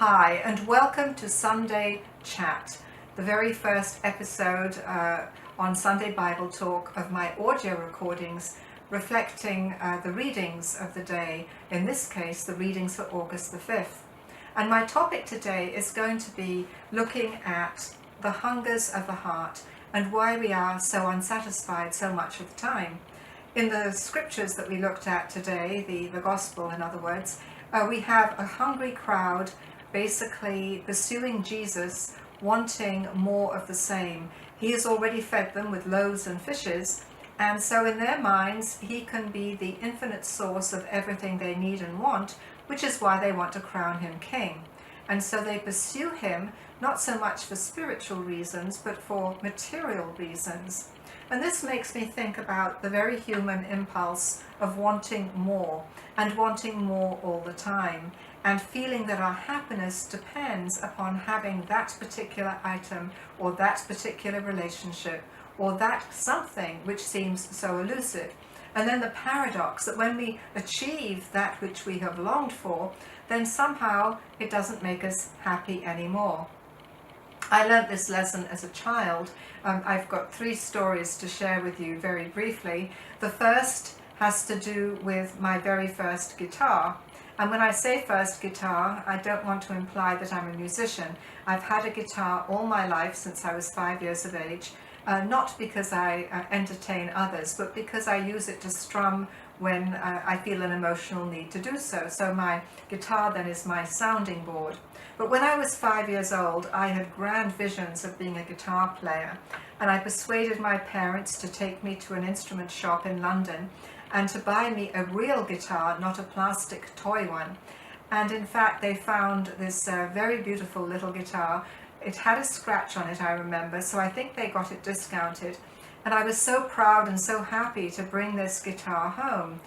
Hi, and welcome to Sunday Chat, the very first episode on Sunday BibleTalk of my audio recordings reflecting the readings of the day, in this case the readings for August the 5th. And my topic today is going to be looking at the hungers of the heart and why we are so unsatisfied so much of the time. In the scriptures that we looked at today, the gospel in other words, we have a hungry crowd basically pursuing Jesus, wanting more of the same. He has already fed them with loaves and fishes, and so in their minds he can be the infinite source of everything they need and want, which is why they want to crown him king. And so they pursue him not so much for spiritual reasons but for material reasons. And this makes me think about the very human impulse of wanting more and wanting more all the time, and feeling that our happiness depends upon having that particular item or that particular relationship or that something which seems so elusive. And then the paradox that when we achieve that which we have longed for, then somehow it doesn't make us happy anymore. I learnt this lesson as a child. I've got 3 stories to share with you very briefly. The first has to do with my very first guitar. And when I say first guitar, I don't want to imply that I'm a musician. I've had a guitar all my life since I was 5 years of age, not because I entertain others, but because I use it to strum when I feel an emotional need to do so. So my guitar then is my sounding board. But when I was 5 years old, I had grand visions of being a guitar player, and I persuaded my parents to take me to an instrument shop in London and to buy me a real guitar, not a plastic toy one. And in fact, they found this very beautiful little guitar. It had a scratch on it, I remember, so I think they got it discounted. And I was so proud and so happy to bring this guitar home.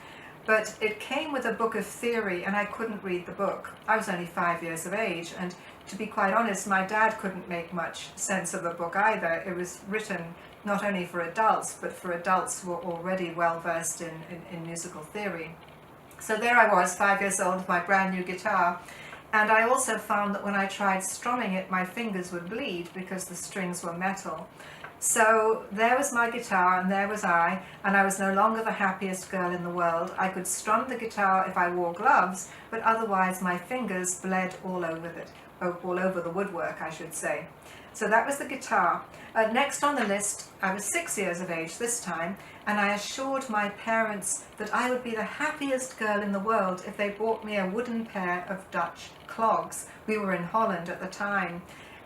But it came with a book of theory, and I couldn't read the book. I was only 5 years of age, and to be quite honest, my dad couldn't make much sense of the book either. It was written not only for adults, but for adults who were already well versed in musical theory. So there I was, 5 years old, with my brand new guitar, and I also found that when I tried strumming it, my fingers would bleed because the strings were metal. So there was my guitar, and there was I, and I was no longer the happiest girl in the world. I could strum the guitar if I wore gloves, but otherwise my fingers bled all over the woodwork, I should say. So that was the guitar. Next on the list, I was 6 years of age this time, and I assured my parents that I would be the happiest girl in the world if they bought me a wooden pair of Dutch clogs. We were in Holland at the time,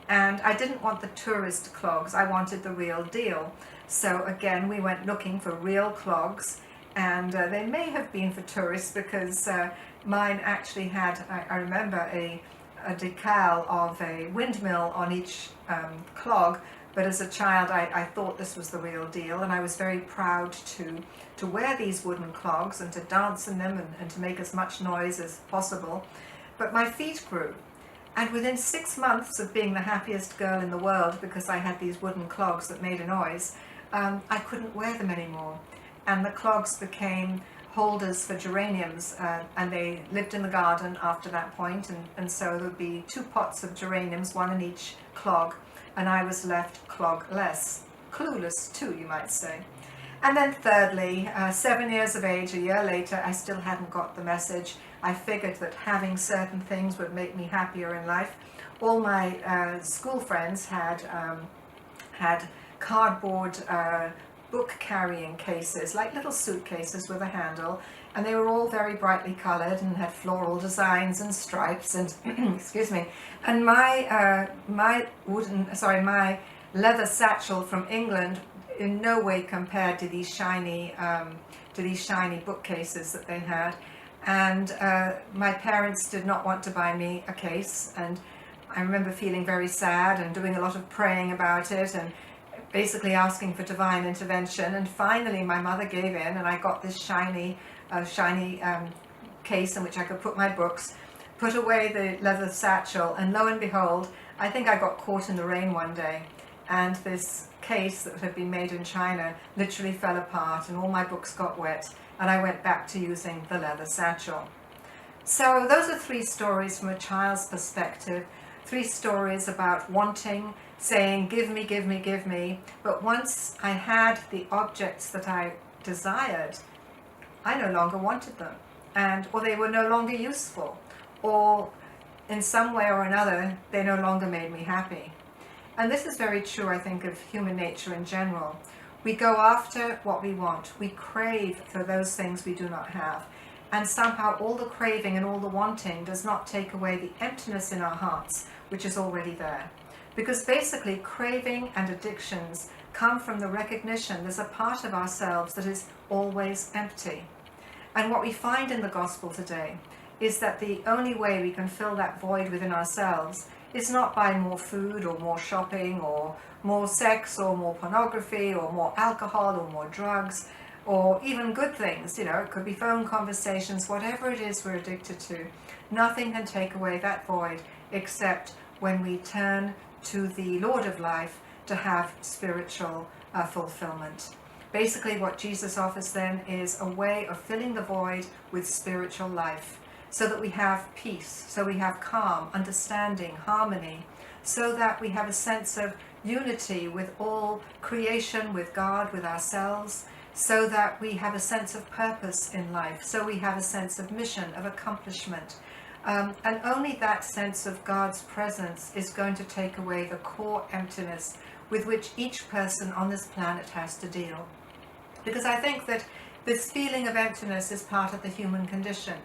and I didn't want the tourist clogs, I wanted the real deal. So again, we went looking for real clogs, and they may have been for tourists because mine actually had, I remember, a decal of a windmill on each clog, but as a child I thought this was the real deal, and I was very proud to wear these wooden clogs and to dance in them and to make as much noise as possible. But my feet grew, and within 6 months of being the happiest girl in the world because I had these wooden clogs that made a noise, I couldn't wear them anymore, and the clogs became holders for geraniums, and they lived in the garden after that point, and so there would be 2 pots of geraniums, 1 in each clog, and I was left clogless, clueless too, you might say. And then thirdly, 7 years of age, a year later, I still hadn't got the message. I figured that having certain things would make me happier in life. All my school friends had cardboard book carrying cases, like little suitcases with a handle, and they were all very brightly colored and had floral designs and stripes and excuse me, and my leather satchel from England in no way compared to these shiny bookcases that they had. And my parents did not want to buy me a case, and I remember feeling very sad and doing a lot of praying about it and basically asking for divine intervention. And finally my mother gave in, and I got this shiny case in which I could put my books, put away the leather satchel, and lo and behold, I think I got caught in the rain one day, and this case that had been made in China literally fell apart and all my books got wet, and I went back to using the leather satchel. So those are three stories from a child's perspective, three stories about wanting, saying, give me, give me, give me. But once I had the objects that I desired, I no longer wanted them, or they were no longer useful, or in some way or another, they no longer made me happy. And this is very true, I think, of human nature in general. We go after what we want. We crave for those things we do not have. And somehow all the craving and all the wanting does not take away the emptiness in our hearts, which is already there. Because basically, craving and addictions come from the recognition there's a part of ourselves that is always empty. And what we find in the gospel today is that the only way we can fill that void within ourselves is not by more food or more shopping or more sex or more pornography or more alcohol or more drugs or even good things. It could be phone conversations, whatever it is we're addicted to. Nothing can take away that void except when we turn to the Lord of life to have spiritual fulfillment. Basically, what Jesus offers then is a way of filling the void with spiritual life, so that we have peace, so we have calm, understanding, harmony, so that we have a sense of unity with all creation, with God, with ourselves, so that we have a sense of purpose in life, so we have a sense of mission, of accomplishment. And only that sense of God's presence is going to take away the core emptiness with which each person on this planet has to deal. Because I think that this feeling of emptiness is part of the human condition.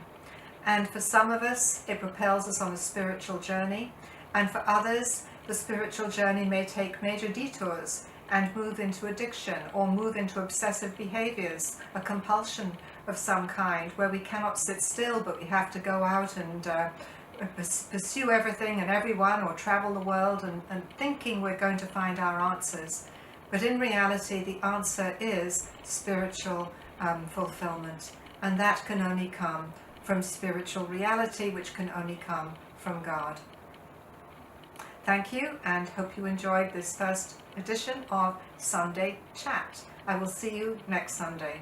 And for some of us, it propels us on a spiritual journey. And for others, the spiritual journey may take major detours and move into addiction or move into obsessive behaviors, a compulsion of some kind, where we cannot sit still, but we have to go out and pursue everything and everyone, or travel the world and thinking we're going to find our answers. But in reality, the answer is spiritual fulfillment. And that can only come from spiritual reality, which can only come from God. Thank you, and hope you enjoyed this first edition of Sunday Chat. I will see you next Sunday.